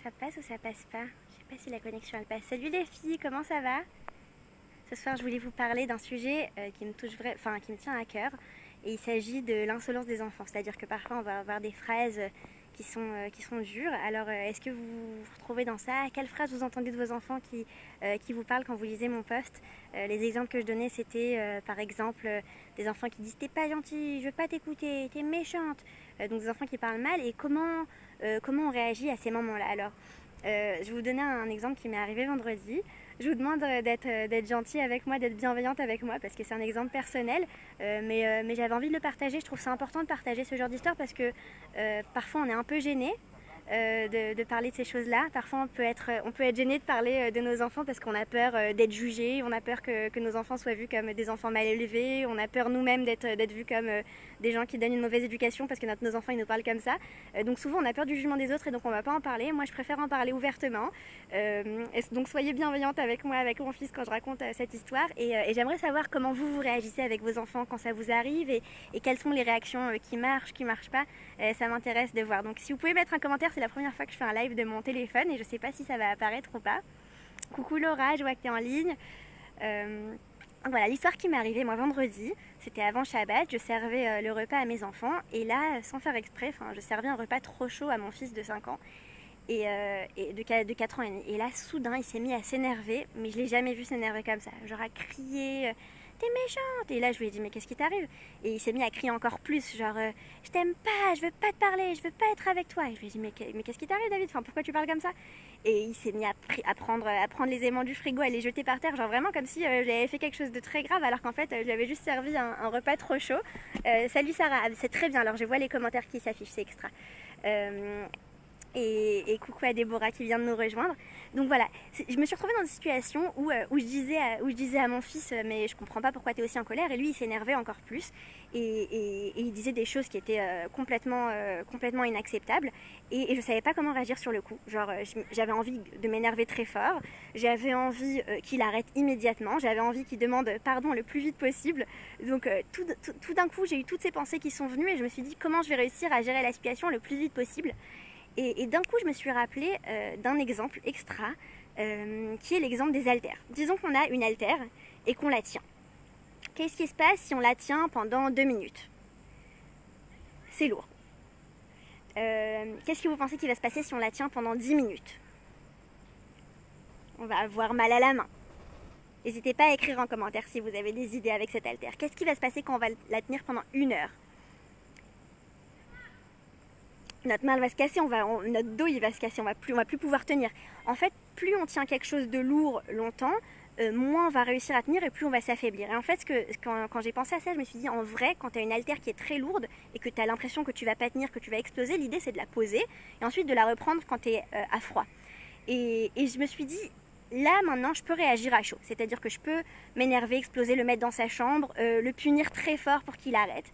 Ça passe ou ça passe pas? Je sais pas si la connexion elle passe. Salut les filles, comment ça va? Ce soir, je voulais vous parler d'un sujet qui me touche qui me tient à cœur. Et il s'agit de l'insolence des enfants. C'est-à-dire que parfois, on va avoir des phrases qui sont dures. Alors, est-ce que vous vous retrouvez dans ça? Quelles phrases vous entendez de vos enfants qui vous parlent quand vous lisez mon post? Les exemples que je donnais, c'était par exemple des enfants qui disent t'es pas gentille, je veux pas t'écouter, t'es méchante. Donc des enfants qui parlent mal. Et comment on réagit à ces moments-là? Alors, je vais vous donner un exemple qui m'est arrivé vendredi. Je vous demande d'être gentil avec moi, d'être bienveillante avec moi, parce que c'est un exemple personnel, mais j'avais envie de le partager. Je trouve ça important de partager ce genre d'histoire parce que parfois on est un peu gêné de parler de ces choses-là. Parfois on peut être gêné de parler de nos enfants parce qu'on a peur d'être jugé, on a peur que nos enfants soient vus comme des enfants mal élevés, on a peur nous-mêmes d'être vus comme des gens qui donnent une mauvaise éducation parce que nos enfants ils nous parlent comme ça. Donc souvent on a peur du jugement des autres et donc on va pas en parler. Moi je préfère en parler ouvertement. Donc soyez bienveillante avec moi, avec mon fils quand je raconte cette histoire et j'aimerais savoir comment vous réagissez avec vos enfants quand ça vous arrive et quelles sont les réactions qui marchent pas. Ça m'intéresse de voir. Donc si vous pouvez mettre un commentaire, c'est la première fois que je fais un live de mon téléphone et je sais pas si ça va apparaître ou pas. Coucou Laura, je vois que tu es en ligne. Voilà l'histoire qui m'est arrivée moi vendredi, c'était avant Shabbat, je servais le repas à mes enfants et là sans faire exprès, je servais un repas trop chaud à mon fils de 5 ans et de 4 ans et demi. Et là soudain il s'est mis à s'énerver, mais je l'ai jamais vu s'énerver comme ça, genre à crier t'es méchante. Et là je lui ai dit mais qu'est-ce qui t'arrive? Et il s'est mis à crier encore plus, genre je t'aime pas, je veux pas te parler, je veux pas être avec toi. Et je lui ai dit mais qu'est-ce qui t'arrive David, pourquoi tu parles comme ça? Et il s'est mis à prendre les aimants du frigo, à les jeter par terre, genre vraiment comme si j'avais fait quelque chose de très grave alors qu'en fait je lui avais juste servi un repas trop chaud. Salut Sarah, c'est très bien, alors je vois les commentaires qui s'affichent, c'est extra. Et coucou à Déborah qui vient de nous rejoindre. Donc voilà, je me suis retrouvée dans une situation où je disais à mon fils mais je comprends pas pourquoi tu es aussi en colère, et lui il s'énervait encore plus et il disait des choses qui étaient complètement inacceptables et je savais pas comment réagir sur le coup. Genre j'avais envie de m'énerver très fort, j'avais envie qu'il arrête immédiatement, j'avais envie qu'il demande pardon le plus vite possible. Donc tout d'un coup j'ai eu toutes ces pensées qui sont venues et je me suis dit comment je vais réussir à gérer la situation le plus vite possible. Et d'un coup, je me suis rappelé d'un exemple extra, qui est l'exemple des haltères. Disons qu'on a une haltère et qu'on la tient. Qu'est-ce qui se passe si on la tient pendant 2 minutes? C'est lourd. Qu'est-ce que vous pensez qu'il va se passer si on la tient pendant 10 minutes? On va avoir mal à la main. N'hésitez pas à écrire en commentaire si vous avez des idées avec cette haltère. Qu'est-ce qui va se passer quand on va la tenir pendant 1 heure? Notre main va se casser, notre dos il va se casser, on va plus pouvoir tenir. En fait, plus on tient quelque chose de lourd longtemps, moins on va réussir à tenir et plus on va s'affaiblir. Et en fait, quand j'ai pensé à ça, je me suis dit en vrai, quand tu as une haltère qui est très lourde et que tu as l'impression que tu vas pas tenir, que tu vas exploser, l'idée c'est de la poser et ensuite de la reprendre quand tu es à froid. Et je me suis dit, là maintenant je peux réagir à chaud, c'est-à-dire que je peux m'énerver, exploser, le mettre dans sa chambre, le punir très fort pour qu'il arrête.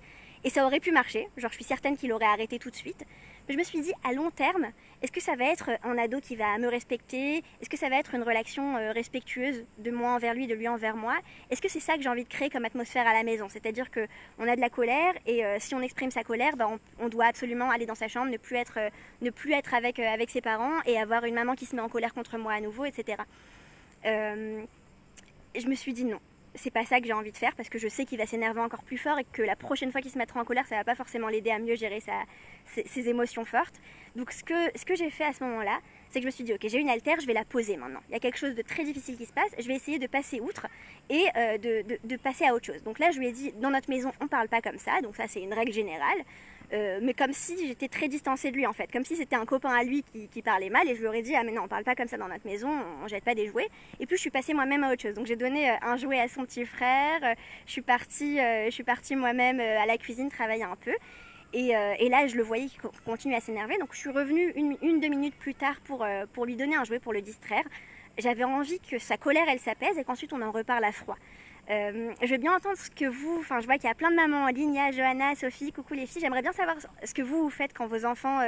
Et ça aurait pu marcher, genre je suis certaine qu'il aurait arrêté tout de suite. Mais je me suis dit, à long terme, est-ce que ça va être un ado qui va me respecter? Est-ce que ça va être une relation respectueuse de moi envers lui, de lui envers moi? Est-ce que c'est ça que j'ai envie de créer comme atmosphère à la maison? C'est-à-dire qu'on a de la colère et si on exprime sa colère, on doit absolument aller dans sa chambre, ne plus être avec ses parents et avoir une maman qui se met en colère contre moi à nouveau, etc. Je me suis dit non. C'est pas ça que j'ai envie de faire parce que je sais qu'il va s'énerver encore plus fort et que la prochaine fois qu'il se mettra en colère, ça va pas forcément l'aider à mieux gérer ses émotions fortes. Donc ce que j'ai fait à ce moment-là, c'est que je me suis dit ok, j'ai une haltère, je vais la poser maintenant. Il y a quelque chose de très difficile qui se passe, je vais essayer de passer outre et de passer à autre chose. Donc là je lui ai dit, dans notre maison on parle pas comme ça, donc ça c'est une règle générale. Mais comme si j'étais très distancée de lui en fait, comme si c'était un copain à lui qui parlait mal et je lui aurais dit ah mais non on parle pas comme ça dans notre maison, on jette pas des jouets. Et puis je suis passée moi-même à autre chose, donc j'ai donné un jouet à son petit frère, je suis partie moi-même à la cuisine travailler un peu. Et là je le voyais qui continuait à s'énerver, donc je suis revenue 1-2 minutes plus tard pour lui donner un jouet pour le distraire. J'avais envie que sa colère elle s'apaise et qu'ensuite on en reparle à froid. Je veux bien entendre ce que je vois qu'il y a plein de mamans en ligne, il y a Johanna, Sophie, coucou les filles, j'aimerais bien savoir ce que vous faites quand vos enfants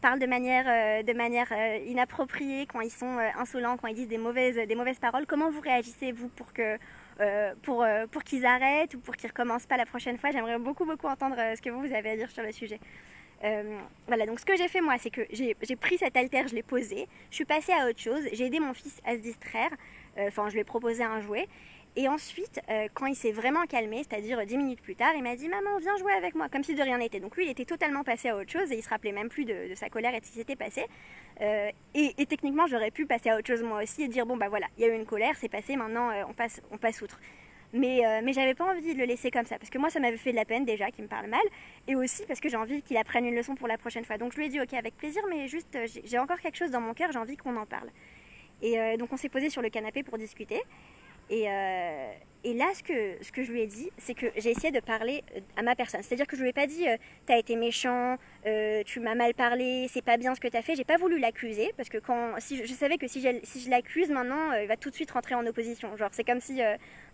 parlent de manière inappropriée, quand ils sont insolents, quand ils disent des mauvaises paroles. Comment vous réagissez vous pour qu'ils arrêtent ou pour qu'ils recommencent pas la prochaine fois? J'aimerais beaucoup entendre ce que vous avez à dire sur le sujet. Voilà, donc ce que j'ai fait moi, c'est que j'ai pris cet haltère, je l'ai posé, je suis passée à autre chose, j'ai aidé mon fils à se distraire, enfin je lui ai proposé un jouet. Et ensuite, quand il s'est vraiment calmé, c'est-à-dire 10 minutes plus tard, il m'a dit «Maman, viens jouer avec moi», comme si de rien n'était. Donc lui, il était totalement passé à autre chose et il se rappelait même plus de sa colère et de ce qui s'était passé. Et techniquement, j'aurais pu passer à autre chose moi aussi et dire «Bon bah voilà, il y a eu une colère, c'est passé, maintenant on passe outre». Mais j'avais pas envie de le laisser comme ça, parce que moi ça m'avait fait de la peine déjà qu'il me parle mal, et aussi parce que j'ai envie qu'il apprenne une leçon pour la prochaine fois. Donc je lui ai dit ok avec plaisir, mais juste j'ai encore quelque chose dans mon cœur, j'ai envie qu'on en parle. Et donc on s'est posé sur le canapé pour discuter. Et là, ce que je lui ai dit, c'est que j'ai essayé de parler à ma personne. C'est-à-dire que je lui ai pas dit t'as été méchant, tu m'as mal parlé, c'est pas bien ce que t'as fait. J'ai pas voulu l'accuser parce que si je savais que si je l'accuse maintenant, il va tout de suite rentrer en opposition. Genre c'est comme si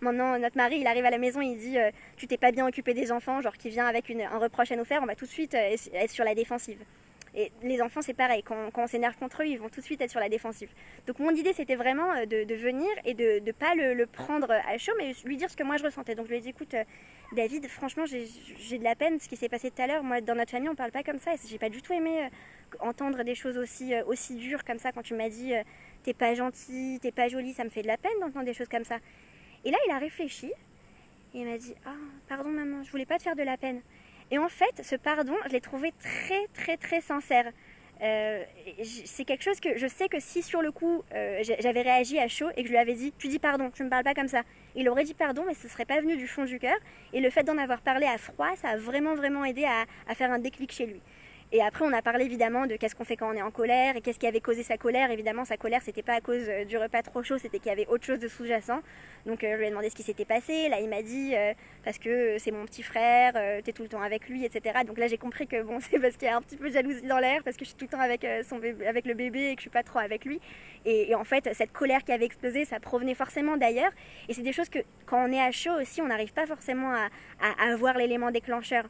maintenant notre mari il arrive à la maison, il dit tu t'es pas bien occupé des enfants, genre qui vient avec un reproche à nous faire, on va tout de suite être sur la défensive. Et les enfants, c'est pareil, quand on s'énerve contre eux, ils vont tout de suite être sur la défensive. Donc mon idée, c'était vraiment de venir et de ne pas le prendre à chaud, mais lui dire ce que moi je ressentais. Donc je lui ai dit, écoute, David, franchement, j'ai de la peine, ce qui s'est passé tout à l'heure. Moi, dans notre famille, on parle pas comme ça. Et j'ai pas du tout aimé entendre des choses aussi dures comme ça quand tu m'as dit, t'es pas gentil, t'es pas jolie. Ça me fait de la peine d'entendre des choses comme ça. Et là, il a réfléchi et il m'a dit, ah, pardon maman, je voulais pas te faire de la peine. Et en fait, ce pardon, je l'ai trouvé très très très sincère. C'est quelque chose que je sais que si sur le coup j'avais réagi à chaud et que je lui avais dit tu dis pardon, tu me parles pas comme ça, il aurait dit pardon mais ce serait pas venu du fond du cœur, et le fait d'en avoir parlé à froid, ça a vraiment vraiment aidé à faire un déclic chez lui. Et après on a parlé évidemment de qu'est-ce qu'on fait quand on est en colère et qu'est-ce qui avait causé sa colère. Évidemment sa colère c'était pas à cause du repas trop chaud, c'était qu'il y avait autre chose de sous-jacent. Donc je lui ai demandé ce qui s'était passé. Là il m'a dit parce que c'est mon petit frère, t'es tout le temps avec lui, etc. Donc là j'ai compris que bon c'est parce qu'il y a un petit peu de jalousie dans l'air, parce que je suis tout le temps avec, avec le bébé et que je suis pas trop avec lui. Et en fait cette colère qui avait explosé, ça provenait forcément d'ailleurs. Et c'est des choses que quand on est à chaud aussi, on n'arrive pas forcément à voir l'élément déclencheur.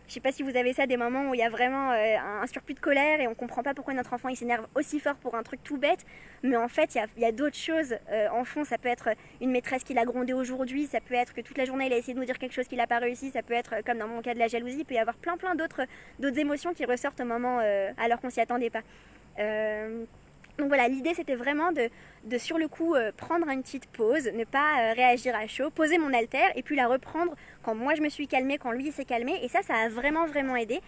Je sais pas si vous avez ça, des moments où il y a vraiment un surplus de colère et on comprend pas pourquoi notre enfant il s'énerve aussi fort pour un truc tout bête, mais en fait il y a d'autres choses en fond. Ça peut être une maîtresse qui l'a grondé aujourd'hui, ça peut être que toute la journée il a essayé de nous dire quelque chose qu'il n'a pas réussi, ça peut être comme dans mon cas de la jalousie, il peut y avoir plein d'autres émotions qui ressortent au moment alors qu'on s'y attendait pas. Donc voilà, l'idée c'était vraiment de sur le coup prendre une petite pause, ne pas réagir à chaud, poser mon haltère et puis la reprendre quand moi je me suis calmée, quand lui s'est calmé, et ça a vraiment vraiment aidé.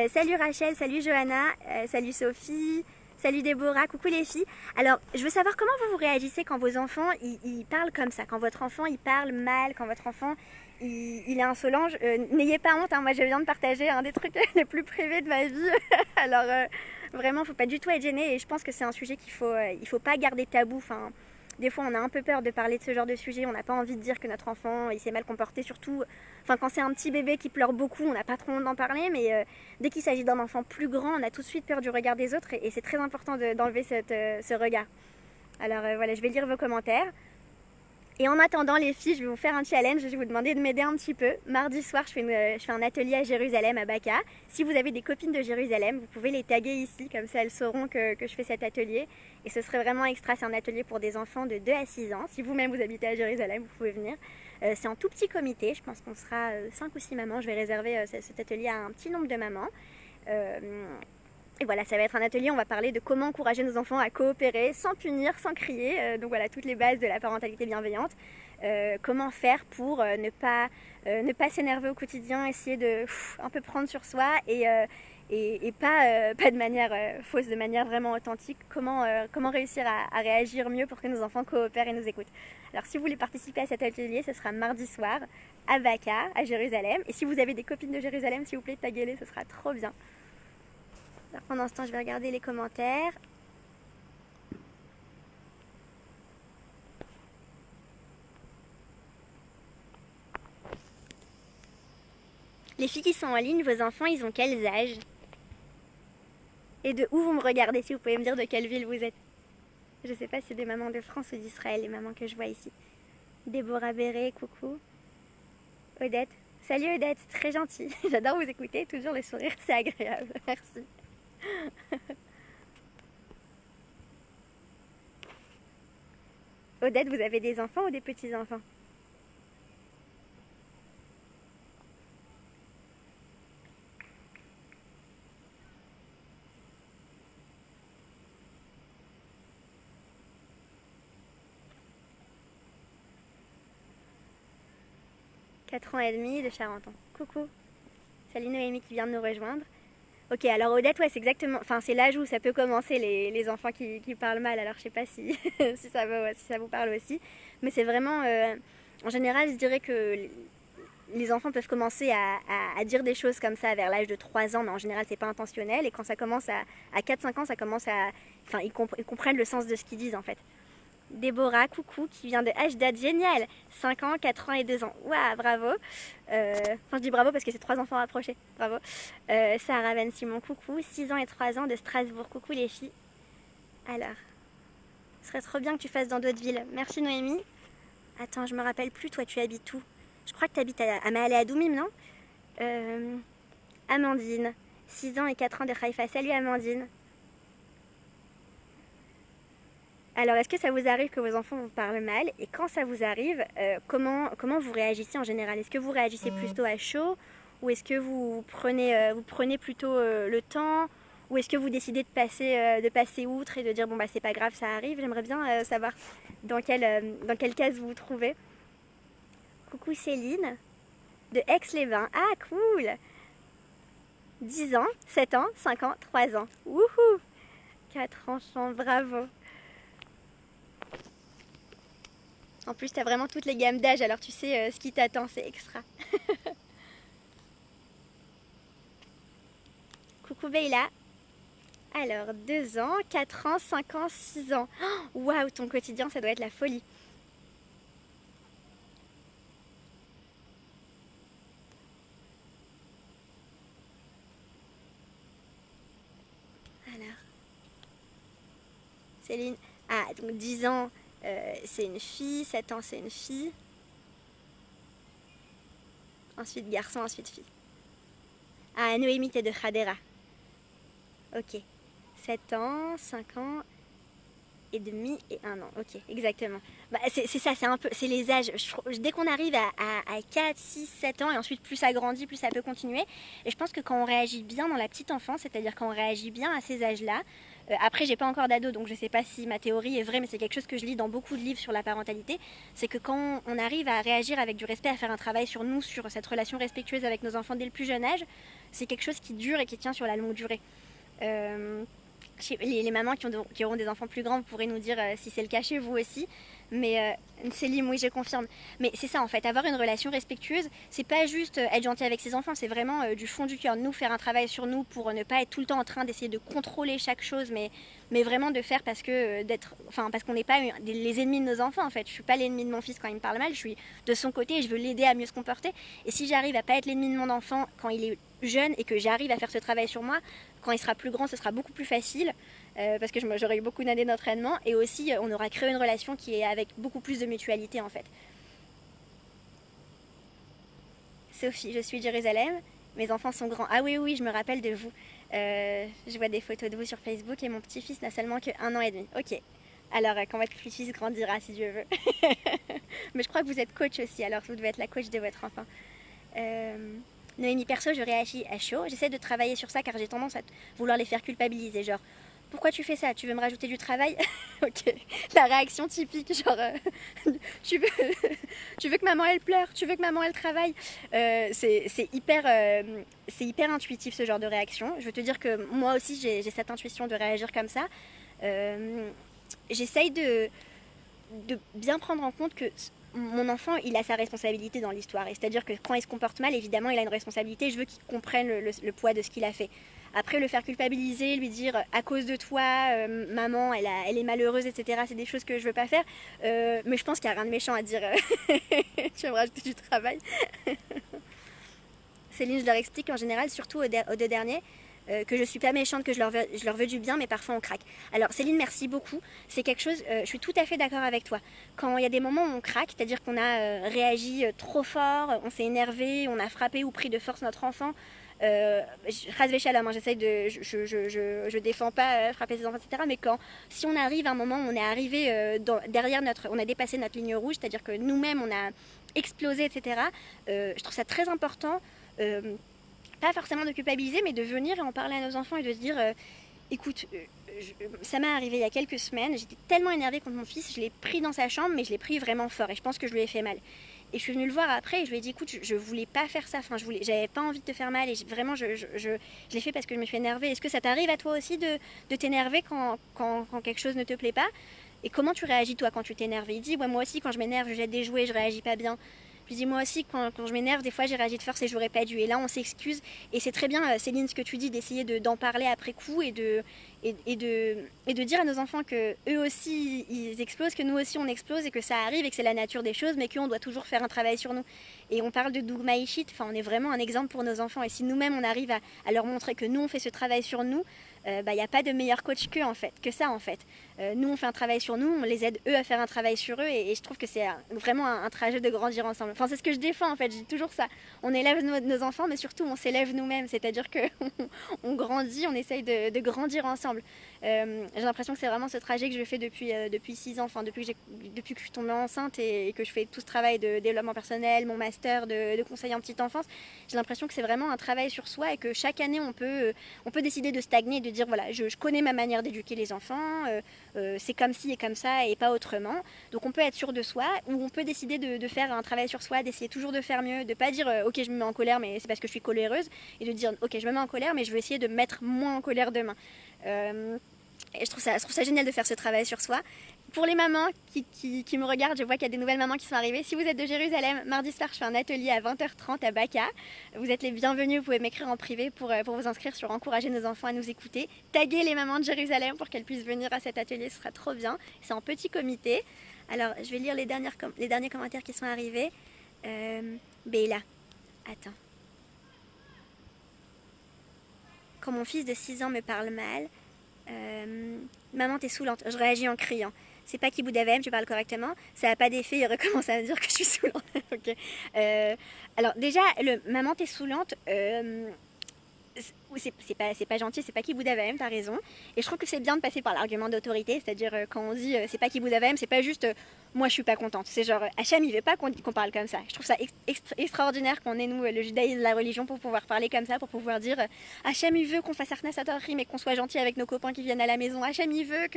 Salut Rachel, salut Johanna, salut Sophie, salut Déborah, coucou les filles. Alors je veux savoir comment vous réagissez quand vos enfants ils parlent comme ça, quand votre enfant il parle mal, quand votre enfant il est insolent. N'ayez pas honte, hein, moi je viens de partager un des trucs les plus privés de ma vie. Alors vraiment, faut pas du tout être gêné, et je pense que c'est un sujet il faut pas garder tabou. Enfin, des fois, on a un peu peur de parler de ce genre de sujet. On n'a pas envie de dire que notre enfant il s'est mal comporté, surtout. Enfin, quand c'est un petit bébé qui pleure beaucoup, on n'a pas trop honte d'en parler. Mais dès qu'il s'agit d'un enfant plus grand, on a tout de suite peur du regard des autres, et c'est très important d'enlever ce regard. Alors voilà, je vais lire vos commentaires. Et en attendant les filles, je vais vous faire un challenge, je vais vous demander de m'aider un petit peu. Mardi soir, je fais un atelier à Jérusalem, à Baca. Si vous avez des copines de Jérusalem, vous pouvez les taguer ici, comme ça elles sauront que je fais cet atelier. Et ce serait vraiment extra, c'est un atelier pour des enfants de 2 à 6 ans. Si vous-même vous habitez à Jérusalem, vous pouvez venir. C'est en tout petit comité, je pense qu'on sera 5 ou 6 mamans. Je vais réserver cet atelier à un petit nombre de mamans. Et voilà, ça va être un atelier, on va parler de comment encourager nos enfants à coopérer sans punir, sans crier. Donc voilà, toutes les bases de la parentalité bienveillante. Comment faire pour ne pas s'énerver au quotidien, essayer de un peu prendre sur soi, et pas de manière fausse, de manière vraiment authentique. Comment réussir à réagir mieux pour que nos enfants coopèrent et nous écoutent. Alors si vous voulez participer à cet atelier, ce sera mardi soir à Baca, à Jérusalem. Et si vous avez des copines de Jérusalem, s'il vous plaît, taguez-les, ce sera trop bien. Alors pendant ce temps, je vais regarder les commentaires. Les filles qui sont en ligne, vos enfants, ils ont quels âges? Et de où vous me regardez, si vous pouvez me dire de quelle ville vous êtes? Je sais pas si c'est des mamans de France ou d'Israël, les mamans que je vois ici. Déborah Béré, coucou. Odette. Salut Odette, très gentille. J'adore vous écouter, toujours le sourire, c'est agréable. Merci. Odette, vous avez des enfants ou des petits-enfants? 4 ans et demi de Charenton. Coucou, salut Noémie qui vient de nous rejoindre. Ok, alors Odette, ouais, c'est exactement, enfin c'est l'âge où ça peut commencer les enfants qui parlent mal, alors je sais pas si, si ça vous parle aussi, mais c'est vraiment, en général je dirais que les enfants peuvent commencer à dire des choses comme ça vers l'âge de 3 ans, mais en général c'est pas intentionnel, et quand ça commence à 4-5 ans, ça commence à, enfin ils comprennent le sens de ce qu'ils disent en fait. Déborah, coucou, qui vient de Ashdod, génial, 5 ans, 4 ans et 2 ans. Waouh, bravo. Enfin, je dis bravo parce que c'est 3 enfants rapprochés, bravo. Sarah Ben Simon, coucou, 6 ans et 3 ans de Strasbourg, coucou les filles. Alors, ce serait trop bien que tu fasses dans d'autres villes. Merci Noémie. Attends, je me rappelle plus, toi tu habites où? Je crois que tu habites à Mahalé à Doumim, non? Amandine, 6 ans et 4 ans de Haïfa. Salut Amandine. Alors, est-ce que ça vous arrive que vos enfants vous parlent mal? Et quand ça vous arrive, comment vous réagissez en général? Est-ce que vous réagissez plutôt à chaud? Ou est-ce que vous prenez plutôt le temps? Ou est-ce que vous décidez de passer outre et de dire bon bah c'est pas grave, ça arrive? J'aimerais bien savoir dans quelle case vous vous trouvez. Coucou Céline, de Aix-les-Bains. Ah cool! 10 ans, 7 ans, 5 ans, 3 ans. Wouhou! 4 enfants, bravo! En plus, tu as vraiment toutes les gammes d'âge, alors tu sais ce qui t'attend, c'est extra. Coucou Beyla. Alors, 2 ans, 4 ans, 5 ans, 6 ans. Waouh, ton quotidien, ça doit être la folie. Alors, Céline. Ah, donc 10 ans, c'est une fille, 7 ans, c'est une fille. Ensuite garçon, ensuite fille. Ah, Noémie, t'es de Khadera. Ok. 7 ans, 5 ans et demi et 1 an. Ok, exactement. Bah, c'est ça, c'est les âges. Dès qu'on arrive à 4, 6, 7 ans, et ensuite plus ça grandit, plus ça peut continuer. Et je pense que quand on réagit bien dans la petite enfance, c'est-à-dire quand on réagit bien à ces âges-là, après j'ai pas encore d'ado, donc je sais pas si ma théorie est vraie, mais c'est quelque chose que je lis dans beaucoup de livres sur la parentalité, c'est que quand on arrive à réagir avec du respect, à faire un travail sur nous, sur cette relation respectueuse avec nos enfants dès le plus jeune âge, c'est quelque chose qui dure et qui tient sur la longue durée. Les mamans qui auront des enfants plus grands pourraient nous dire si c'est le cas chez vous aussi. Mais Céline, oui, je confirme. Mais c'est ça en fait, avoir une relation respectueuse, c'est pas juste être gentil avec ses enfants, c'est vraiment du fond du cœur, nous faire un travail sur nous pour ne pas être tout le temps en train d'essayer de contrôler chaque chose, mais vraiment de faire parce qu'on n'est pas les ennemis de nos enfants en fait. Je suis pas l'ennemi de mon fils quand il me parle mal, je suis de son côté et je veux l'aider à mieux se comporter. Et si j'arrive à pas être l'ennemi de mon enfant quand il est jeune et que j'arrive à faire ce travail sur moi, quand il sera plus grand, ce sera beaucoup plus facile parce que j'aurai eu beaucoup d'années d'entraînement et aussi on aura créé une relation qui est avec beaucoup plus de mutualité en fait. Sophie, je suis de Jérusalem, mes enfants sont grands. Ah oui, oui, je me rappelle de vous. Je vois des photos de vous sur Facebook et mon petit-fils n'a seulement que 1 an et demi. Ok, alors quand votre petit-fils grandira si Dieu veut. Mais je crois que vous êtes coach aussi, alors vous devez être la coach de votre enfant. Noémie, perso, je réagis à chaud. J'essaie de travailler sur ça car j'ai tendance à vouloir les faire culpabiliser. Genre, pourquoi tu fais ça? Tu veux me rajouter du travail? Ok, la réaction typique, genre, tu veux que maman elle pleure? Tu veux que maman elle travaille? C'est hyper intuitif ce genre de réaction. Je veux te dire que moi aussi j'ai cette intuition de réagir comme ça. J'essaye de bien prendre en compte que mon enfant, il a sa responsabilité dans l'histoire. Et c'est-à-dire que quand il se comporte mal, évidemment, il a une responsabilité. Je veux qu'il comprenne le poids de ce qu'il a fait. Après, le faire culpabiliser, lui dire à cause de toi, maman, elle est malheureuse, etc. C'est des choses que je veux pas faire. Mais je pense qu'il n'y a rien de méchant à dire. Tu vas me rajouter du travail. Céline, je leur explique en général, surtout aux 2 derniers, que je suis pas méchante, que je leur veux du bien, mais parfois on craque. Alors Céline, merci beaucoup. C'est quelque chose, je suis tout à fait d'accord avec toi. Quand il y a des moments où on craque, c'est-à-dire qu'on a réagi trop fort, on s'est énervé, on a frappé ou pris de force notre enfant. J'essaye de, je défends pas frapper ses enfants, etc. Mais si on arrive à un moment où on est arrivé on a dépassé notre ligne rouge, c'est-à-dire que nous-mêmes on a explosé, etc. Je trouve ça très important. Pas forcément de culpabiliser, mais de venir et en parler à nos enfants et de se dire écoute, ça m'est arrivé il y a quelques semaines, j'étais tellement énervée contre mon fils, je l'ai pris dans sa chambre, mais je l'ai pris vraiment fort et je pense que je lui ai fait mal. Et je suis venue le voir après et je lui ai dit écoute, je voulais pas faire ça, enfin j'avais pas envie de te faire mal et vraiment je l'ai fait parce que je me suis énervée. Est-ce que ça t'arrive à toi aussi de t'énerver quand quelque chose ne te plaît pas? Et comment tu réagis toi quand tu t'énerves? Et il dit ouais, moi aussi quand je m'énerve je jette des jouets, je réagis pas bien. Je dis moi aussi quand je m'énerve des fois j'ai réagi de force et j'aurais pas dû. Et là on s'excuse et c'est très bien Céline ce que tu dis d'essayer d'en parler après coup et de dire à nos enfants que eux aussi ils explosent, que nous aussi on explose et que ça arrive et que c'est la nature des choses mais qu'on doit toujours faire un travail sur nous. Et on parle de Dougma Ishit, enfin on est vraiment un exemple pour nos enfants et si nous-mêmes on arrive à leur montrer que nous on fait ce travail sur nous, il n'y a pas de meilleur coach que ça en fait. Nous on fait un travail sur nous, on les aide eux à faire un travail sur eux et je trouve que c'est vraiment un trajet de grandir ensemble. Enfin c'est ce que je défends en fait, je dis toujours ça. On élève nos enfants mais surtout on s'élève nous-mêmes, c'est-à-dire que on grandit, on essaye de grandir ensemble. J'ai l'impression que c'est vraiment ce trajet que je fais depuis 6 ans, enfin depuis que je suis tombée enceinte et que je fais tout ce travail de développement personnel, mon master de conseiller en petite enfance. J'ai l'impression que c'est vraiment un travail sur soi et que chaque année on peut décider de stagner et de dire voilà je connais ma manière d'éduquer les enfants, c'est comme ci et comme ça et pas autrement. Donc on peut être sûr de soi ou on peut décider de faire un travail sur soi, d'essayer toujours de faire mieux, de pas dire ok je me mets en colère mais c'est parce que je suis coléreuse et de dire ok je me mets en colère mais je vais essayer de me mettre moins en colère demain. Et je trouve ça génial de faire ce travail sur soi. Pour les mamans qui me regardent, je vois qu'il y a des nouvelles mamans qui sont arrivées. Si vous êtes de Jérusalem, mardi soir, je fais un atelier à 20h30 à Baka. Vous êtes les bienvenus, vous pouvez m'écrire en privé pour vous inscrire sur encourager nos enfants à nous écouter. Taguez les mamans de Jérusalem pour qu'elles puissent venir à cet atelier, ce sera trop bien. C'est en petit comité. Alors, je vais lire les derniers commentaires qui sont arrivés. Béla, attends. Quand mon fils de 6 ans me parle mal, maman t'es saoulante, je réagis en criant. C'est pas Kibou Davem, tu parles correctement, ça n'a pas d'effet, il recommence à me dire que je suis saoulante. Okay. Alors déjà, maman t'es saoulante, c'est pas gentil, c'est pas Kibou Davem, t'as raison. Et je trouve que c'est bien de passer par l'argument d'autorité, c'est-à-dire quand on dit c'est pas Kibou Davem, c'est pas juste moi je suis pas contente. C'est genre Hacham il veut pas qu'on parle comme ça. Je trouve ça extraordinaire qu'on ait nous le judaïsme, la religion pour pouvoir parler comme ça, pour pouvoir dire Hacham il veut qu'on fasse Arnas Atorrim et qu'on soit gentil avec nos copains qui viennent à la maison. Hacham il veut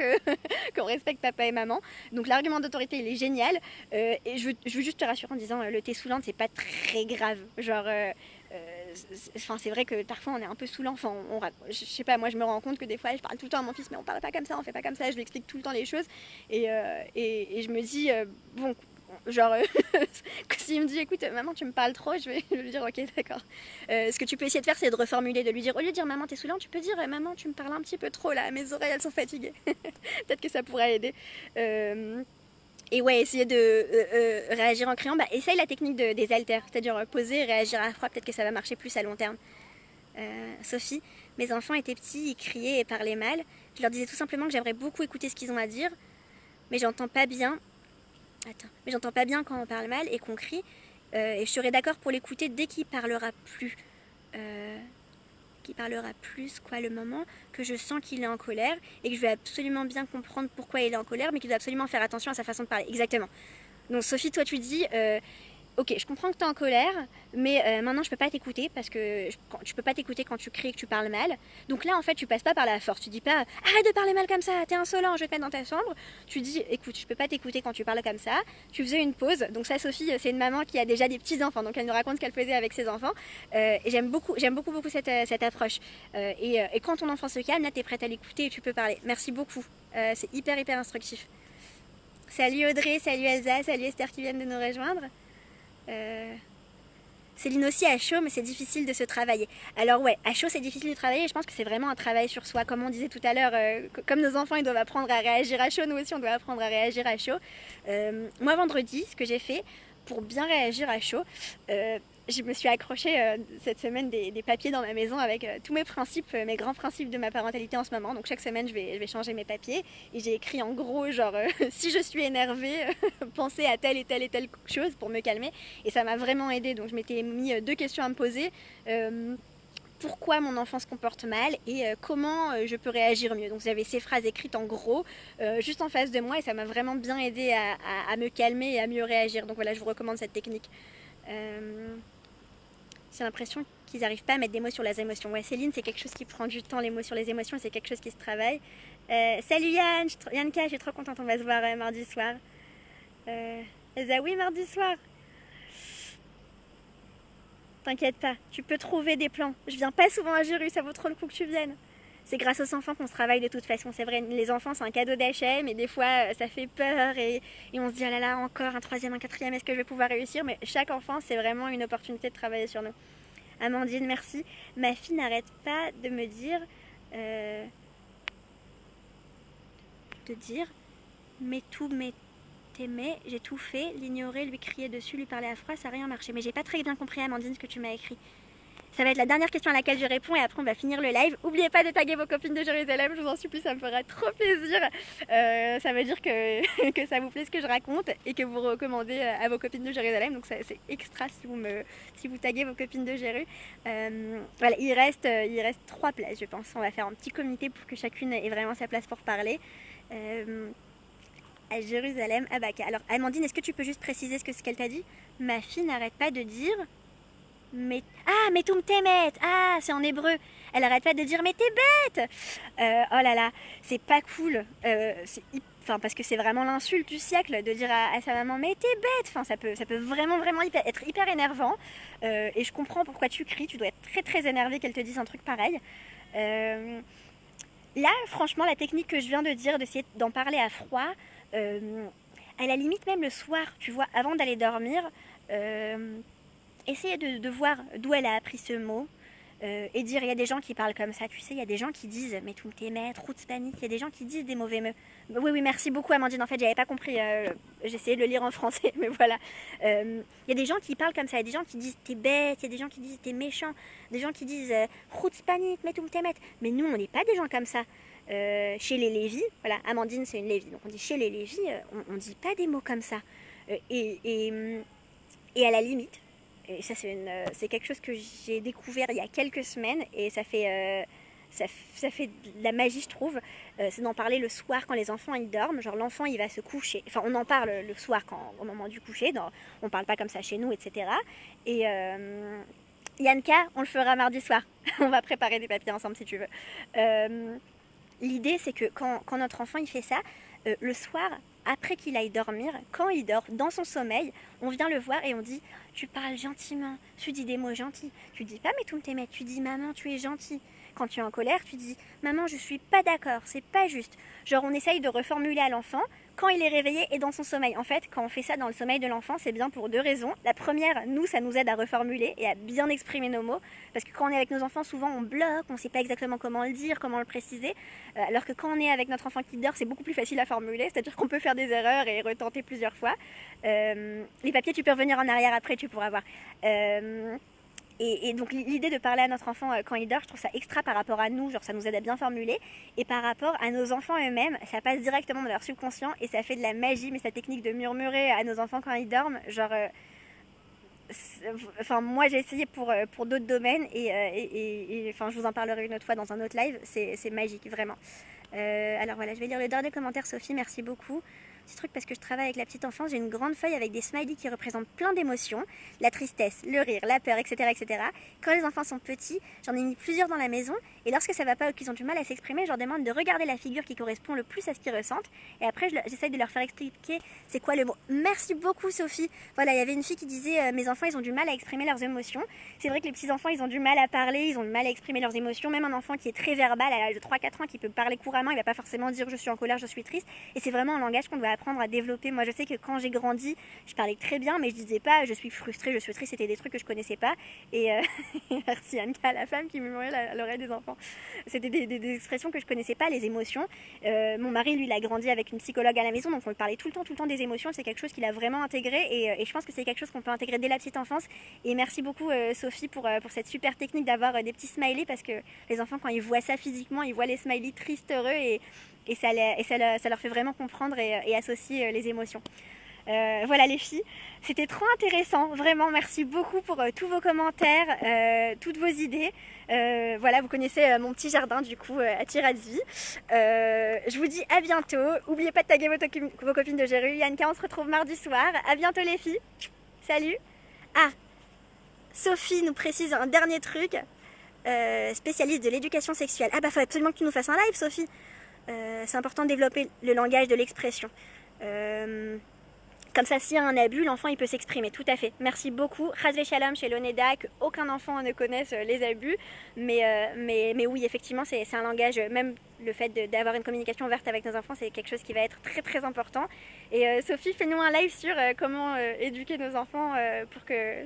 qu'on respecte papa et maman. Donc l'argument d'autorité il est génial. Et je veux juste te rassurer en disant le thé saoulante c'est pas très grave. Genre c'est vrai que parfois on est un peu saoulant. Enfin, je sais pas, moi je me rends compte que des fois je parle tout le temps à mon fils, mais on parle pas comme ça, on fait pas comme ça. Je lui explique tout le temps les choses et je me dis bon, genre s'il me dit écoute maman tu me parles trop, je vais lui dire ok d'accord. Ce que tu peux essayer de faire c'est de reformuler, de lui dire au lieu de dire maman t'es saoulant, tu peux dire maman tu me parles un petit peu trop là, mes oreilles elles sont fatiguées. Peut-être que ça pourrait aider. Et ouais, essayer de réagir en criant, essaye la technique des haltères, c'est-à-dire poser et réagir à froid, peut-être que ça va marcher plus à long terme. Sophie, mes enfants étaient petits, ils criaient et parlaient mal. Je leur disais tout simplement que j'aimerais beaucoup écouter ce qu'ils ont à dire, mais j'entends pas bien. Mais j'entends pas bien quand on parle mal et qu'on crie. Et je serais d'accord pour l'écouter dès qu'il parlera plus. Le moment que je sens qu'il est en colère et que je vais absolument bien comprendre pourquoi il est en colère, mais qu'il doit absolument faire attention à sa façon de parler. Exactement. Donc Sophie, toi tu dis ok, je comprends que tu es en colère, mais maintenant je peux pas t'écouter parce que je peux pas t'écouter quand tu cries et que tu parles mal. Donc là en fait tu passes pas par la force, tu dis pas arrête de parler mal comme ça, t'es insolent, je vais te mettre dans ta chambre. Tu dis écoute, je peux pas t'écouter quand tu parles comme ça. Tu faisais une pause. Donc ça Sophie, c'est une maman qui a déjà des petits enfants, donc elle nous raconte ce qu'elle faisait avec ses enfants. Et j'aime beaucoup cette approche. Et quand ton enfant se calme, là t'es prête à l'écouter et tu peux parler. Merci beaucoup. C'est hyper instructif. Salut Audrey, salut Elsa, salut Esther qui viennent de nous rejoindre. Céline aussi à chaud mais c'est difficile de se travailler. Alors ouais, à chaud c'est difficile de travailler et je pense que c'est vraiment un travail sur soi. Comme on disait tout à l'heure, comme nos enfants ils doivent apprendre à réagir à chaud, nous aussi on doit apprendre à réagir à chaud. Moi vendredi, ce que j'ai fait pour bien réagir à chaud, je me suis accrochée cette semaine des papiers dans ma maison avec tous mes principes, mes grands principes de ma parentalité en ce moment. Donc chaque semaine je vais changer mes papiers et j'ai écrit en gros genre si je suis énervée, pensez à telle et telle chose pour me calmer. Et ça m'a vraiment aidée. Donc je m'étais mis 2 questions à me poser. Pourquoi mon enfant se comporte mal et comment je peux réagir mieux. Donc j'avais ces phrases écrites en gros juste en face de moi et ça m'a vraiment bien aidé à me calmer et à mieux réagir. Donc voilà, je vous recommande cette technique. J'ai l'impression qu'ils n'arrivent pas à mettre des mots sur les émotions. Ouais, Céline, c'est quelque chose qui prend du temps, les mots sur les émotions, c'est quelque chose qui se travaille. Salut Yann, Yanka, je suis trop contente, on va se voir mardi soir. Elsa, oui, mardi soir. T'inquiète pas, tu peux trouver des plans. Je viens pas souvent à Jéru, ça vaut trop le coup que tu viennes. C'est grâce aux enfants qu'on se travaille de toute façon, c'est vrai. Les enfants, c'est un cadeau d'achat, mais des fois, ça fait peur et on se dit, ah là là, encore un troisième, un quatrième, est-ce que je vais pouvoir réussir? Mais chaque enfant, c'est vraiment une opportunité de travailler sur nous. Amandine, merci. Ma fille n'arrête pas de me dire, mais t'aimais, j'ai tout fait, l'ignorer, lui crier dessus, lui parler à froid, ça n'a rien marché. Mais j'ai pas très bien compris, Amandine, ce que tu m'as écrit. Ça va être la dernière question à laquelle je réponds et après on va finir le live. N'oubliez pas de taguer vos copines de Jérusalem, je vous en supplie, ça me fera trop plaisir. Ça veut dire que, que ça vous plaît ce que je raconte et que vous recommandez à vos copines de Jérusalem. Donc c'est extra si vous taguez vos copines de Jéru. Voilà, il reste 3 places, je pense. On va faire un petit comité pour que chacune ait vraiment sa place pour parler. À Jérusalem, à Baka. Alors Amandine, est-ce que tu peux juste préciser ce qu'elle t'a dit? Ma fille n'arrête pas de dire... mais tout me t'aimet. Ah, c'est en hébreu. Elle arrête pas de dire mais t'es bête. Oh là là, c'est pas cool. Parce que c'est vraiment l'insulte du siècle de dire à sa maman mais t'es bête. Enfin, ça peut vraiment être hyper énervant. Et je comprends pourquoi tu cries. Tu dois être très très énervé qu'elle te dise un truc pareil. Là, franchement, la technique que je viens de dire, d'essayer d'en parler à froid, à la limite même le soir, tu vois, avant d'aller dormir. Essayez de voir d'où elle a appris ce mot et dire, il y a des gens qui parlent comme ça, tu sais, il y a des gens qui disent, mais tout t'es maître, route panique, il y a des gens qui disent des mauvais mots. Oui, merci beaucoup Amandine, en fait j'avais pas compris, j'ai essayé de le lire en français, mais voilà. Il y a des gens qui parlent comme ça, il y a des gens qui disent t'es bête, il y a des gens qui disent t'es méchant, des gens qui disent route panique, mais tout t'es maître. Mais nous on n'est pas des gens comme ça. Chez les Lévis, voilà, Amandine c'est une Lévi, donc on dit chez les Lévis, on dit pas des mots comme ça. Et à la limite, et ça c'est quelque chose que j'ai découvert il y a quelques semaines et ça fait de la magie je trouve, c'est d'en parler le soir quand les enfants ils dorment, genre l'enfant il va se coucher, enfin on en parle le soir au moment du coucher, on parle pas comme ça chez nous etc. Et Yanka on le fera mardi soir, on va préparer des papiers ensemble si tu veux. L'idée c'est que quand notre enfant il fait ça, le soir après qu'il aille dormir, quand il dort dans son sommeil, on vient le voir et on dit tu parles gentiment, tu dis des mots gentils, tu dis pas mais tout t'aimes, tu dis maman tu es gentil. Quand tu es en colère, tu dis maman je suis pas d'accord, c'est pas juste. Genre on essaye de reformuler à l'enfant quand il est réveillé et dans son sommeil. En fait, quand on fait ça dans le sommeil de l'enfant, c'est bien pour 2 raisons. La première, nous, ça nous aide à reformuler et à bien exprimer nos mots. Parce que quand on est avec nos enfants, souvent on bloque, on sait pas exactement comment le dire, comment le préciser. Alors que quand on est avec notre enfant qui dort, c'est beaucoup plus facile à formuler. C'est-à-dire qu'on peut faire des erreurs et retenter plusieurs fois. Les papiers, tu peux revenir en arrière après, tu pourras voir. Et donc l'idée de parler à notre enfant quand il dort, je trouve ça extra par rapport à nous, genre ça nous aide à bien formuler. Et par rapport à nos enfants eux-mêmes, ça passe directement dans leur subconscient et ça fait de la magie. Mais cette technique de murmurer à nos enfants quand ils dorment, genre... moi j'ai essayé pour d'autres domaines et je vous en parlerai une autre fois dans un autre live, c'est magique vraiment. Alors voilà, je vais lire le dernier commentaire. Sophie, merci beaucoup. Petit truc parce que je travaille avec la petite enfance, j'ai une grande feuille avec des smileys qui représentent plein d'émotions, la tristesse, le rire, la peur, etc., etc. Quand les enfants sont petits, j'en ai mis plusieurs dans la maison et lorsque ça va pas ou qu'ils ont du mal à s'exprimer, je leur demande de regarder la figure qui correspond le plus à ce qu'ils ressentent et après j'essaye de leur faire expliquer c'est quoi le mot. Merci beaucoup Sophie. Voilà, il y avait une fille qui disait mes enfants ils ont du mal à exprimer leurs émotions. C'est vrai que les petits enfants ils ont du mal à parler, ils ont du mal à exprimer leurs émotions. Même un enfant qui est très verbal à l'âge de 3-4 ans qui peut parler couramment, il va pas forcément dire je suis en colère, je suis triste. Et c'est vraiment un langage qu'on doit apprendre à développer. Moi je sais que quand j'ai grandi, je parlais très bien mais je disais pas je suis frustrée, je suis triste, c'était des trucs que je connaissais pas. Et merci Anka, la femme qui murmurait à l'oreille des enfants. C'était des expressions que je connaissais pas, les émotions. Mon mari lui il a grandi avec une psychologue à la maison donc on lui parlait tout le temps des émotions. C'est quelque chose qu'il a vraiment intégré et je pense que c'est quelque chose qu'on peut intégrer dès la petite enfance. Et merci beaucoup Sophie pour cette super technique d'avoir des petits smileys parce que les enfants quand ils voient ça physiquement, ils voient les smileys tristes, heureux et ça leur fait vraiment comprendre et associer les émotions. Voilà les filles, c'était trop intéressant, vraiment merci beaucoup pour tous vos commentaires, toutes vos idées. Voilà, vous connaissez mon petit jardin du coup à Tirazzi. Je vous dis à bientôt, n'oubliez pas de taguer vos copines de Jéru. Yanka, on se retrouve mardi soir, à bientôt les filles, salut. Ah, Sophie nous précise un dernier truc, spécialiste de l'éducation sexuelle. Ah bah faut absolument que tu nous fasses un live Sophie. C'est important de développer le langage de l'expression. Comme ça, s'il y a un abus, l'enfant il peut s'exprimer, tout à fait. Merci beaucoup. Chasvé Shalom chez l'ONEDA, qu'aucun enfant ne connaisse les abus. Mais oui, effectivement, c'est un langage, même le fait d'avoir une communication ouverte avec nos enfants, c'est quelque chose qui va être très très important. Et Sophie, fais-nous un live sur comment éduquer nos enfants pour que,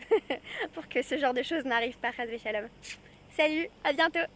pour que ce genre de choses n'arrive pas. Chasvé Shalom. Salut, à bientôt.